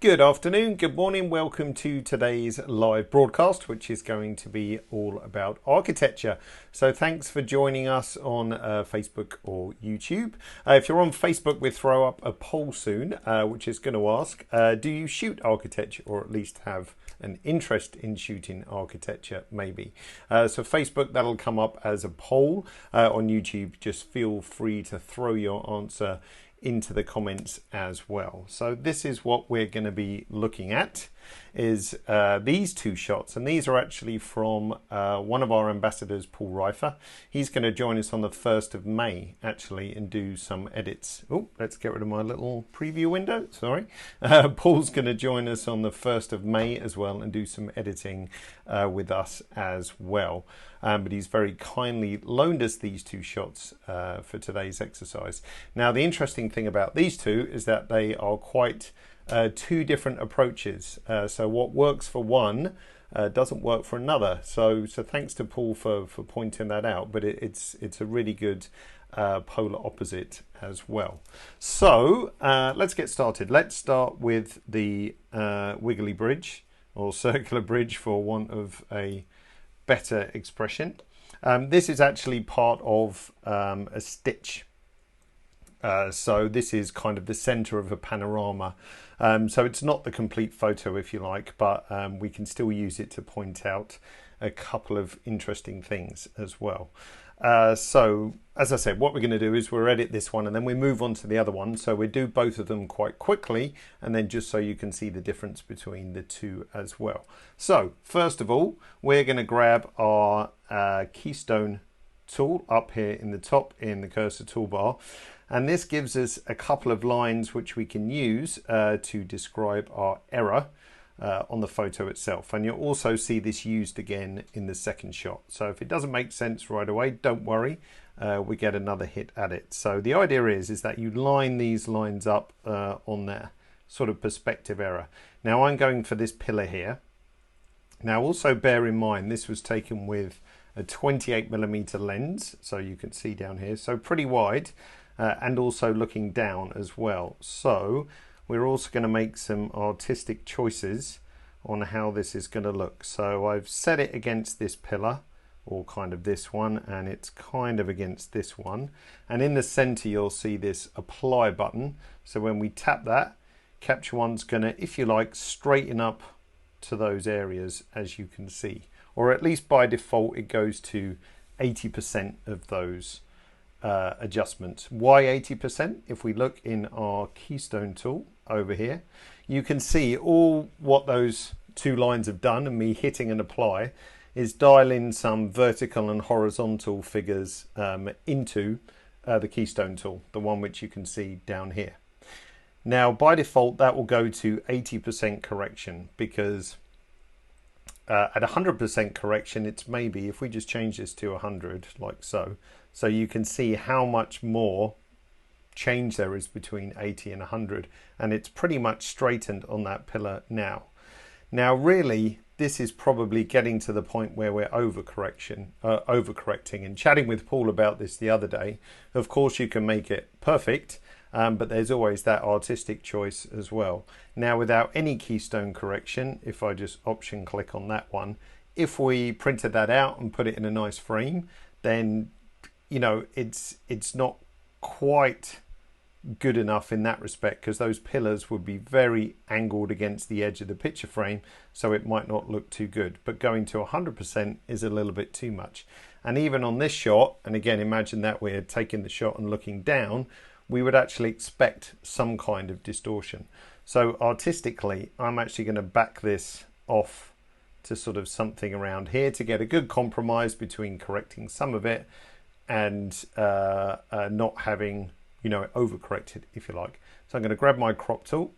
Good afternoon, good morning, welcome to today's live broadcast, which is going to be all about architecture. So thanks for joining us on Facebook or YouTube. If you're on Facebook, we'll throw up a poll soon, which is going to ask, do you shoot architecture, or at least have an interest in shooting architecture, maybe. So Facebook, that'll come up as a poll. On YouTube, just feel free to throw your answer into the comments as well. So this is what we're going to be looking at, is these two shots, and these are actually from one of our ambassadors, Paul Reifer. He's going to join us on the 1st of May actually and do some edits. Oh, let's get rid of my little preview window, sorry. Paul's going to join us on the 1st of May as well and do some editing with us as well. But he's very kindly loaned us these two shots for today's exercise. Now, the interesting thing about these two is that they are quite two different approaches. So what works for one doesn't work for another. So thanks to Paul for pointing that out, but it's a really good polar opposite as well. So let's get started. Let's start with the Wiggly Bridge, or circular bridge for want of a better expression. This is actually part of a stitch. So this is kind of the center of a panorama. So it's not the complete photo, if you like, but we can still use it to point out a couple of interesting things as well. So as I said, what we're going to do is we'll edit this one and then we move on to the other one. So we do both of them quite quickly, and then just so you can see the difference between the two as well. So first of all, we're going to grab our Keystone tool up here in the top in the cursor toolbar. And this gives us a couple of lines which we can use to describe our error on the photo itself. And you'll also see this used again in the second shot. So if it doesn't make sense right away, don't worry, we get another hit at it. So the idea is that you line these lines up on their sort of perspective error. Now I'm going for this pillar here. Now also bear in mind this was taken with a 28mm lens, so you can see down here, so pretty wide, and also looking down as well. So we're also going to make some artistic choices on how this is going to look. So I've set it against this pillar, or kind of this one, and it's kind of against this one. And in the center you'll see this apply button. So when we tap that, Capture One's going to, if you like, straighten up to those areas, as you can see. Or at least by default it goes to 80% of those adjustments. Why 80%? If we look in our Keystone tool over here, you can see all what those two lines have done, and me hitting and apply is dial in some vertical and horizontal figures into the Keystone tool, the one which you can see down here. Now by default that will go to 80% correction, because at 100% correction it's maybe, if we just change this to 100 like so, so you can see how much more change there is between 80 and 100, and it's pretty much straightened on that pillar now. Now really this is probably getting to the point where we're overcorrecting, and chatting with Paul about this the other day. Of course you can make it perfect, but there's always that artistic choice as well. Now without any Keystone correction, if I just option click on that one, if we printed that out and put it in a nice frame, then you know it's not quite good enough in that respect, because those pillars would be very angled against the edge of the picture frame, so it might not look too good. But going to 100% is a little bit too much. And even on this shot, and again imagine that we're taking the shot and looking down, we would actually expect some kind of distortion. So artistically I'm actually going to back this off to sort of something around here to get a good compromise between correcting some of it and not having, you know, overcorrected, if you like. So I'm going to grab my crop tool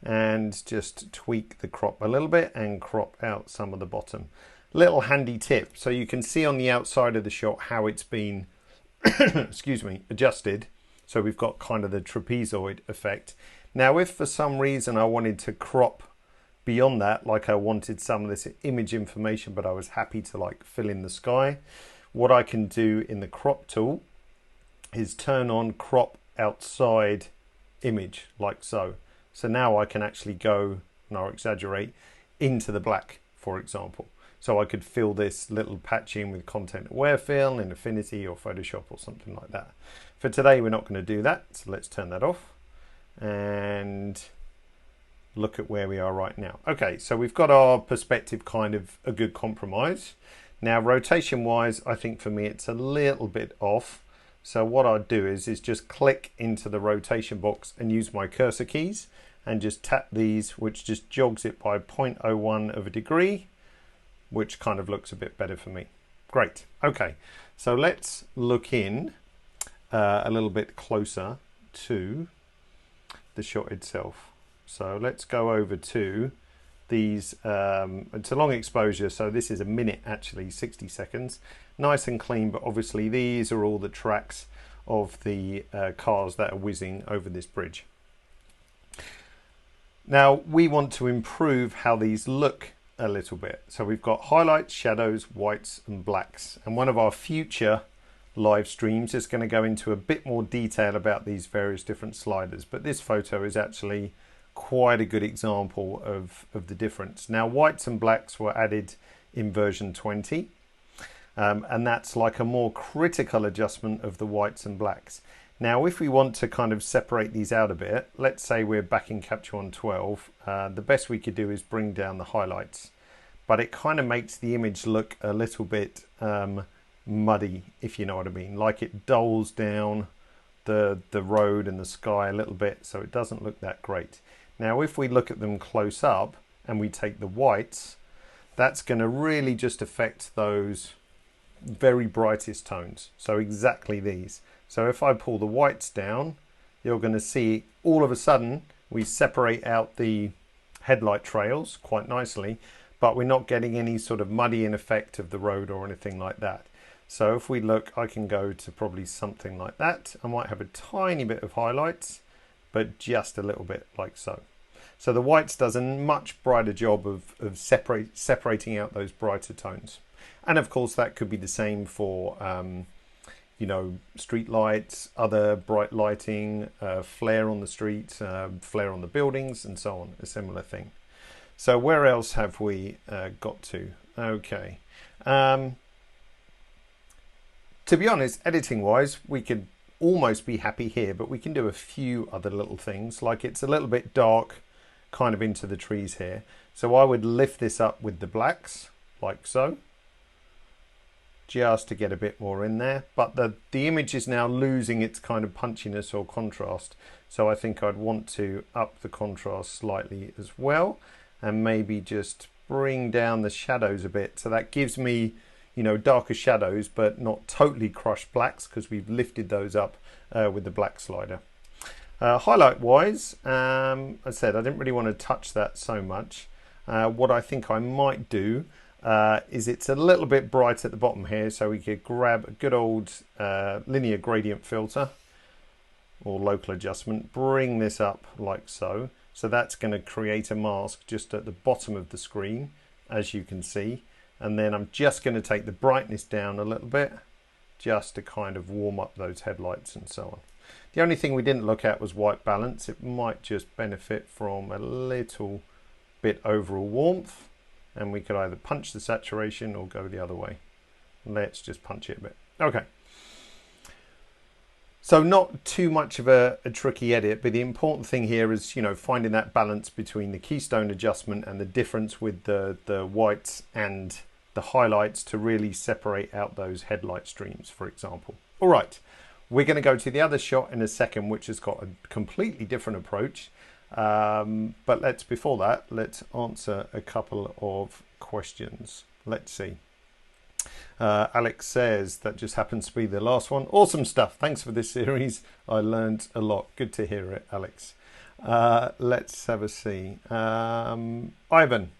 and just tweak the crop a little bit and crop out some of the bottom. Little handy tip, so you can see on the outside of the shot how it's been excuse me, adjusted. So we've got kind of the trapezoid effect. Now if for some reason I wanted to crop beyond that, like I wanted some of this image information but I was happy to like fill in the sky, what I can do in the crop tool is turn on crop outside image like so. So now I can actually go, and I'll exaggerate, into the black, for example. So I could fill this little patch in with content aware fill in Affinity or Photoshop or something like that. For today, we're not going to do that. So let's turn that off and look at where we are right now. Okay, so we've got our perspective kind of a good compromise. Now, rotation wise, I think for me, it's a little bit off. So what I'd do is just click into the rotation box and use my cursor keys and just tap these, which just jogs it by 0.01 of a degree, which kind of looks a bit better for me. Great. Okay, so let's look in a little bit closer to the shot itself. So let's go over to these, it's a long exposure, so this is a minute actually, 60 seconds. Nice and clean, but obviously these are all the tracks of the cars that are whizzing over this bridge. Now we want to improve how these look a little bit. So we've got highlights, shadows, whites and blacks. And one of our future live streams is going to go into a bit more detail about these various different sliders. But this photo is actually quite a good example of the difference. Now whites and blacks were added in version 20. And that's like a more critical adjustment of the whites and blacks. Now, if we want to kind of separate these out a bit, let's say we're back in Capture One 12, the best we could do is bring down the highlights, but it kind of makes the image look a little bit muddy, if you know what I mean. Like it dulls down the road and the sky a little bit, so it doesn't look that great. Now, if we look at them close up and we take the whites, that's going to really just affect those very brightest tones. So exactly these. So if I pull the whites down, you're going to see all of a sudden we separate out the headlight trails quite nicely, but we're not getting any sort of muddying effect of the road or anything like that. So if we look, I can go to probably something like that. I might have a tiny bit of highlights, but just a little bit like so. So the whites does a much brighter job of separating out those brighter tones. And of course that could be the same for you know, street lights, other bright lighting, flare on the street, flare on the buildings, and so on, a similar thing. So where else have we got to? Okay. To be honest, editing wise, we could almost be happy here, but we can do a few other little things, like it's a little bit dark kind of into the trees here. So I would lift this up with the blacks, like so, just to get a bit more in there. But the image is now losing its kind of punchiness or contrast. So I think I'd want to up the contrast slightly as well, and maybe just bring down the shadows a bit. So that gives me, you know, darker shadows, but not totally crushed blacks, because we've lifted those up with the black slider. Highlight wise, as I said, I didn't really want to touch that so much. What I think I might do is it's a little bit bright at the bottom here, so we could grab a good old linear gradient filter or local adjustment, bring this up like so. So that's going to create a mask just at the bottom of the screen, as you can see. And then I'm just going to take the brightness down a little bit, just to kind of warm up those headlights and so on. The only thing we didn't look at was white balance. It might just benefit from a little bit overall warmth, and we could either punch the saturation or go the other way. Let's just punch it a bit. Okay. So not too much of a tricky edit, but the important thing here is, you know, finding that balance between the keystone adjustment and the difference with the whites and the highlights to really separate out those headlight streams, for example. All right, we're going to go to the other shot in a second, which has got a completely different approach. But before that, let's answer a couple of questions. Let's see. Alex says, that just happens to be the last one. Awesome stuff. Thanks for this series. I learned a lot. Good to hear it, Alex. Let's have a see. Ivan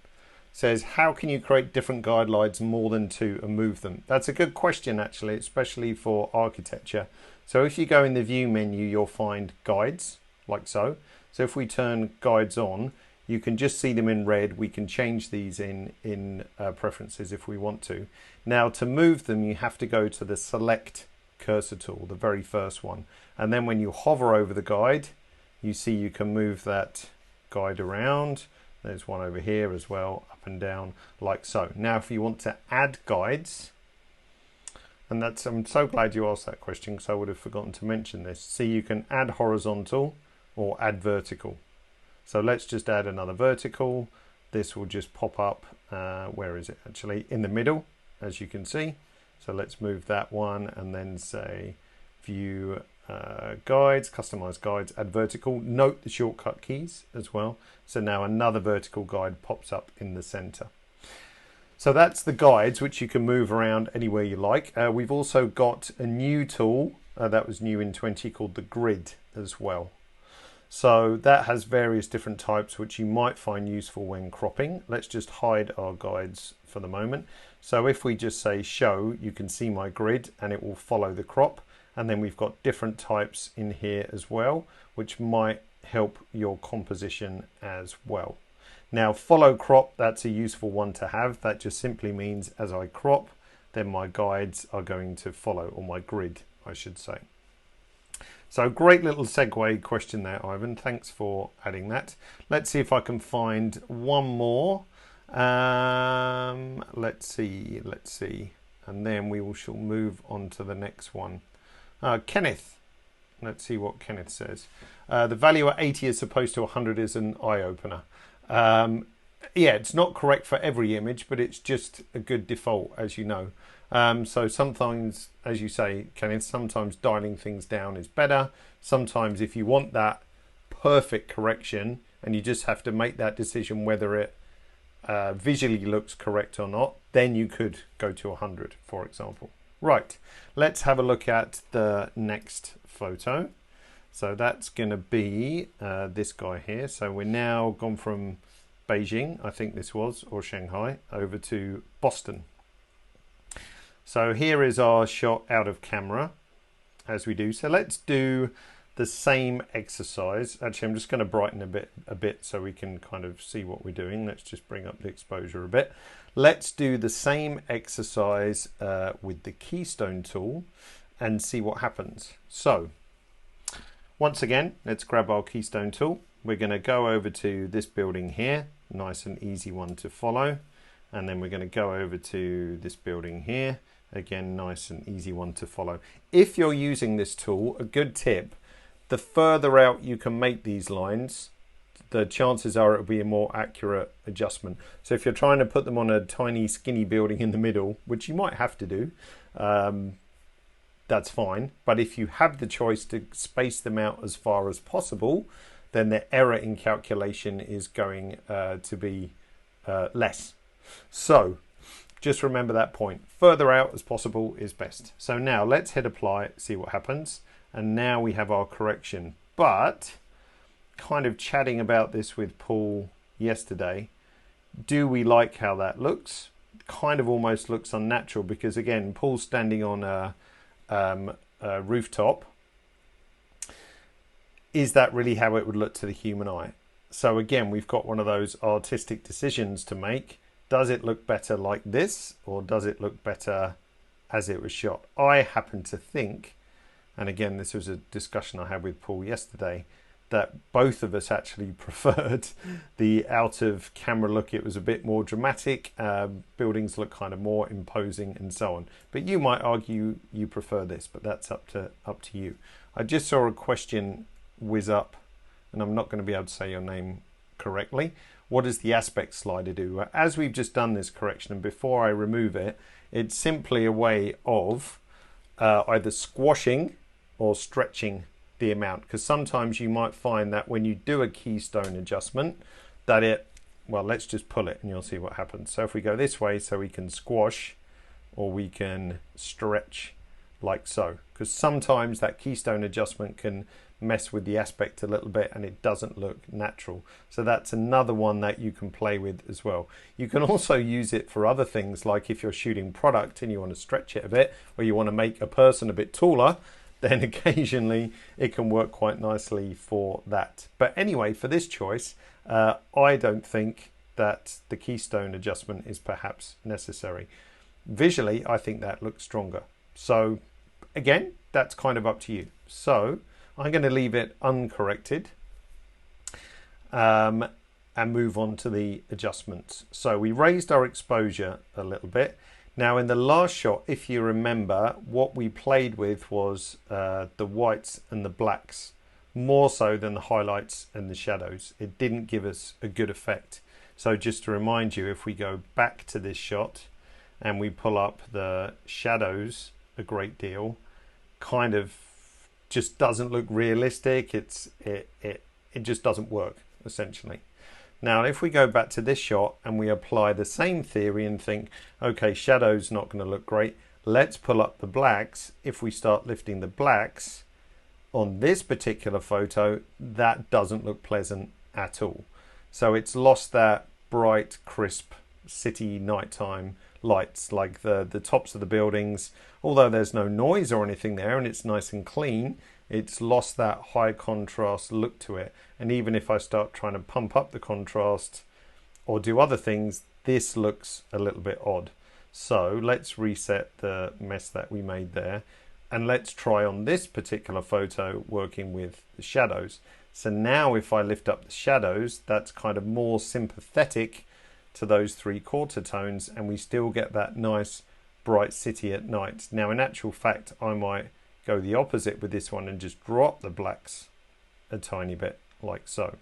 says, how can you create different guidelines more than two and move them? That's a good question, actually, especially for architecture. So if you go in the view menu, you'll find guides like so. So if we turn guides on, you can just see them in red. We can change these in preferences if we want to. Now to move them, you have to go to the select cursor tool, the very first one. And then when you hover over the guide, you see you can move that guide around. There's one over here as well, up and down like so. Now if you want to add guides, and I'm so glad you asked that question because I would have forgotten to mention this. See, you can add horizontal or add vertical. So let's just add another vertical. This will just pop up, where is it actually? In the middle, as you can see. So let's move that one and then say view guides, customize guides, add vertical. Note the shortcut keys as well. So now another vertical guide pops up in the center. So that's the guides, which you can move around anywhere you like. We've also got a new tool that was new in 20 called the grid as well. So that has various different types which you might find useful when cropping. Let's just hide our guides for the moment. So if we just say show, you can see my grid and it will follow the crop. And then we've got different types in here as well, which might help your composition as well. Now follow crop, that's a useful one to have. That just simply means as I crop, then my guides are going to follow, or my grid, I should say. So great little segue question there, Ivan. Thanks for adding that. Let's see if I can find one more. Let's see. And then we shall move on to the next one. Kenneth. Let's see what Kenneth says. The value at 80 as opposed to 100 is an eye-opener. Yeah, it's not correct for every image, but it's just a good default, as you know. So sometimes, as you say, Kenneth, sometimes dialing things down is better. Sometimes if you want that perfect correction and you just have to make that decision whether it visually looks correct or not, then you could go to 100, for example. Right, let's have a look at the next photo. So that's going to be this guy here. So we're now gone from Beijing, I think this was, or Shanghai, over to Boston. So here is our shot out of camera, as we do. So let's do the same exercise. Actually, I'm just going to brighten a bit so we can kind of see what we're doing. Let's just bring up the exposure a bit. Let's do the same exercise with the Keystone tool and see what happens. So once again, let's grab our Keystone tool. We're going to go over to this building here, nice and easy one to follow. And then we're going to go over to this building here. Again, nice and easy one to follow. If you're using this tool, a good tip, the further out you can make these lines, the chances are it'll be a more accurate adjustment. So if you're trying to put them on a tiny skinny building in the middle, which you might have to do, that's fine. But if you have the choice to space them out as far as possible, then the error in calculation is going to be less. So just remember that point. Further out as possible is best. So now let's hit apply, see what happens. And now we have our correction. But kind of chatting about this with Paul yesterday, do we like how that looks? Kind of almost looks unnatural because again, Paul's standing on a rooftop. Is that really how it would look to the human eye? So again, we've got one of those artistic decisions to make. Does it look better like this, or does it look better as it was shot? I happen to think, and again, this was a discussion I had with Paul yesterday, that both of us actually preferred the out of camera look. It was a bit more dramatic. Buildings look kind of more imposing and so on. But you might argue you prefer this, but that's up to you. I just saw a question whiz up, and I'm not going to be able to say your name correctly. What does the aspect slider do? As we've just done this correction, and before I remove it, it's simply a way of either squashing or stretching the amount, because sometimes you might find that when you do a keystone adjustment that it, well, let's just pull it and you'll see what happens. So if we go this way, so we can squash or we can stretch like so, because sometimes that keystone adjustment can mess with the aspect a little bit and it doesn't look natural. So that's another one that you can play with as well. You can also use it for other things, like if you're shooting product and you want to stretch it a bit, or you want to make a person a bit taller, then occasionally it can work quite nicely for that. But anyway, for this choice, I don't think that the keystone adjustment is perhaps necessary. Visually, I think that looks stronger. So again, that's kind of up to you. So I'm going to leave it uncorrected. and move on to the adjustments. So we raised our exposure a little bit. Now in the last shot, if you remember, what we played with was the whites and the blacks, more so than the highlights and the shadows. It didn't give us a good effect. So just to remind you, if we go back to this shot and we pull up the shadows a great deal, kind of just doesn't look realistic. It just doesn't work, essentially. Now, if we go back to this shot and we apply the same theory and think, okay, shadow's not going to look great. Let's pull up the blacks. If we start lifting the blacks on this particular photo, that doesn't look pleasant at all. So it's lost that bright, crisp city nighttime lights, like the tops of the buildings. Although there's no noise or anything there and it's nice and clean, it's lost that high contrast look to it. And even if I start trying to pump up the contrast or do other things, this looks a little bit odd. So let's reset the mess that we made there. And let's try on this particular photo working with the shadows. So now if I lift up the shadows, that's kind of more sympathetic to those 3/4 tones, and we still get that nice bright city at night. Now in actual fact, I might go the opposite with this one and just drop the blacks a tiny bit, like so.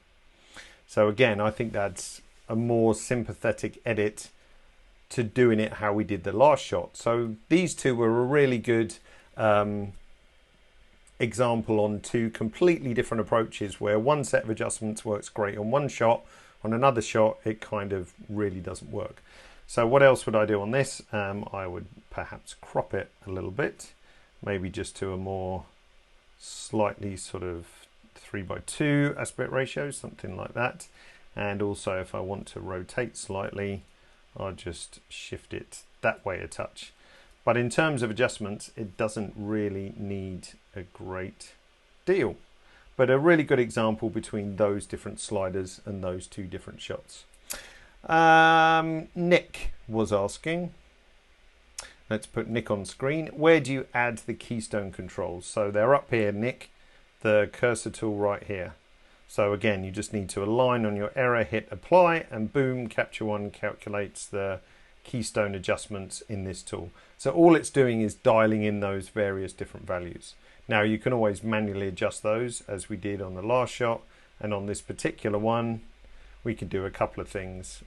So again, I think that's a more sympathetic edit to doing it how we did the last shot. So these two were a really good example on two completely different approaches, where one set of adjustments works great on one shot, on another shot it kind of really doesn't work. So what else would I do on this? I would perhaps crop it a little bit, maybe just to a more slightly sort of 3:2 aspect ratio, something like that. And also if I want to rotate slightly, I'll just shift it that way a touch. But in terms of adjustments, it doesn't really need a great deal. But a really good example between those different sliders and those two different shots. Nick was asking, let's put Nick on screen, where do you add the keystone controls? So they're up here, Nick, the cursor tool right here. So again, you just need to align on your error, hit apply, and boom, Capture One calculates the keystone adjustments in this tool. So all it's doing is dialing in those various different values. Now you can always manually adjust those, as we did on the last shot, and on this particular one we could do a couple of things.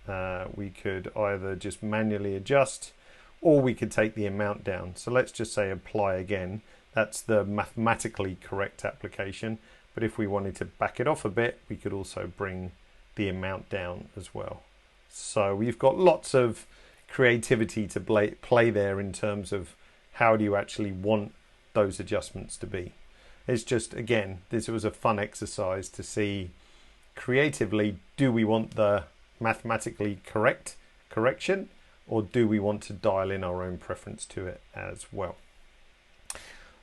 We could either just manually adjust, or we could take the amount down. So let's just say apply again. That's the mathematically correct application, but if we wanted to back it off a bit, we could also bring the amount down as well. So we've got lots of creativity to play there in terms of how do you actually want those adjustments to be. It's just, again, this was a fun exercise to see creatively, do we want the mathematically correct correction, or do we want to dial in our own preference to it as well?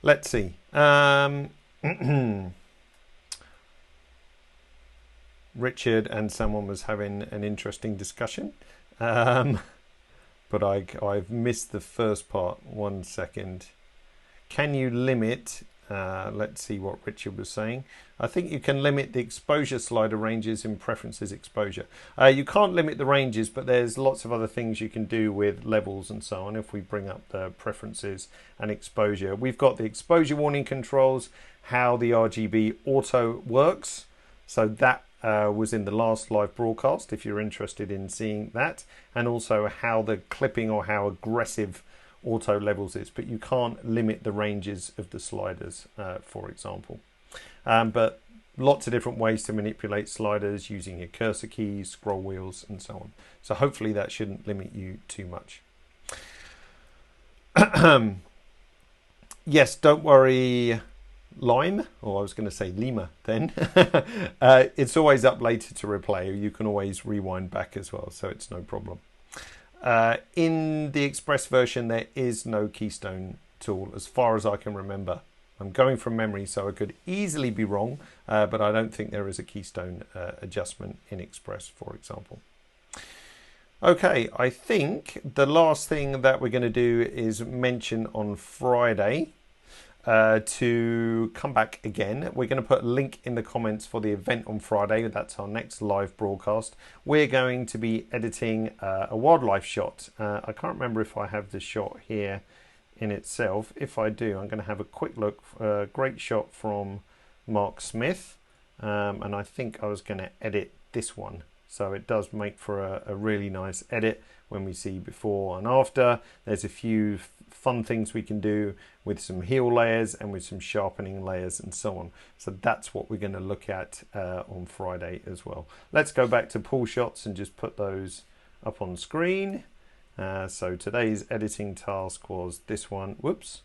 Let's see. Richard and someone was having an interesting discussion, but I've missed the first part. 1 second. Can you limit, let's see what Richard was saying. I think you can limit the exposure slider ranges in preferences exposure. You can't limit the ranges, but there's lots of other things you can do with levels and so on. If we bring up the preferences and exposure, we've got the exposure warning controls, how the RGB auto works. So that was in the last live broadcast, if you're interested in seeing that, and also how the clipping or how aggressive auto levels is, but you can't limit the ranges of the sliders, for example. But lots of different ways to manipulate sliders using your cursor keys, scroll wheels, and so on. So hopefully that shouldn't limit you too much. Yes, don't worry, Lime, or I was going to say Lima then. It's always up later to replay. You can always rewind back as well, so it's no problem. In the Express version, there is no Keystone tool, as far as I can remember. I'm going from memory, so I could easily be wrong, but I don't think there is a Keystone adjustment in Express, for example. Okay, I think the last thing that we're going to do is mention on Friday. to come back again. We're going to put a link in the comments for the event on Friday. That's our next live broadcast. We're going to be editing a wildlife shot. I can't remember if I have the shot here in itself. If I do, I'm going to have a quick look. Great shot from Mark Smith, and I think I was going to edit this one. So it does make for a really nice edit when we see before and after. There's a few fun things we can do with some heel layers and with some sharpening layers and so on. So that's what we're going to look at on Friday as well. Let's go back to pull shots and just put those up on screen. So today's editing task was this one. Whoops.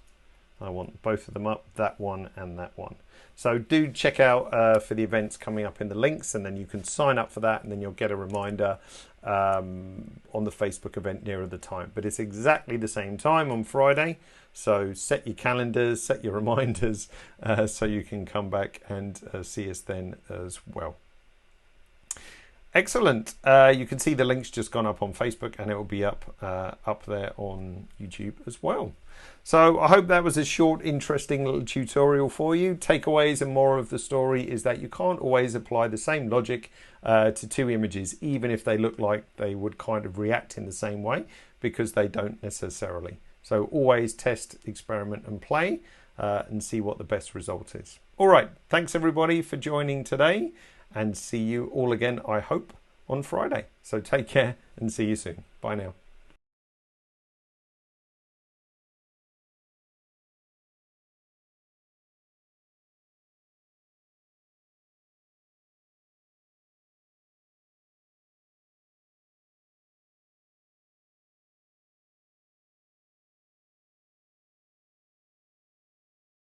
I want both of them up, that one and that one. So do check out for the events coming up in the links, and then you can sign up for that, and then you'll get a reminder on the Facebook event nearer the time. But it's exactly the same time on Friday, so set your calendars, set your reminders, so you can come back and see us then as well. Excellent. You can see the link's just gone up on Facebook, and it will be up there on YouTube as well. So I hope that was a short, interesting little tutorial for you. Takeaways and moral of the story is that you can't always apply the same logic to two images, even if they look like they would kind of react in the same way, because they don't necessarily. So always test, experiment and play and see what the best result is. All right. Thanks everybody for joining today, and see you all again, I hope, on Friday. So take care and see you soon. Bye now.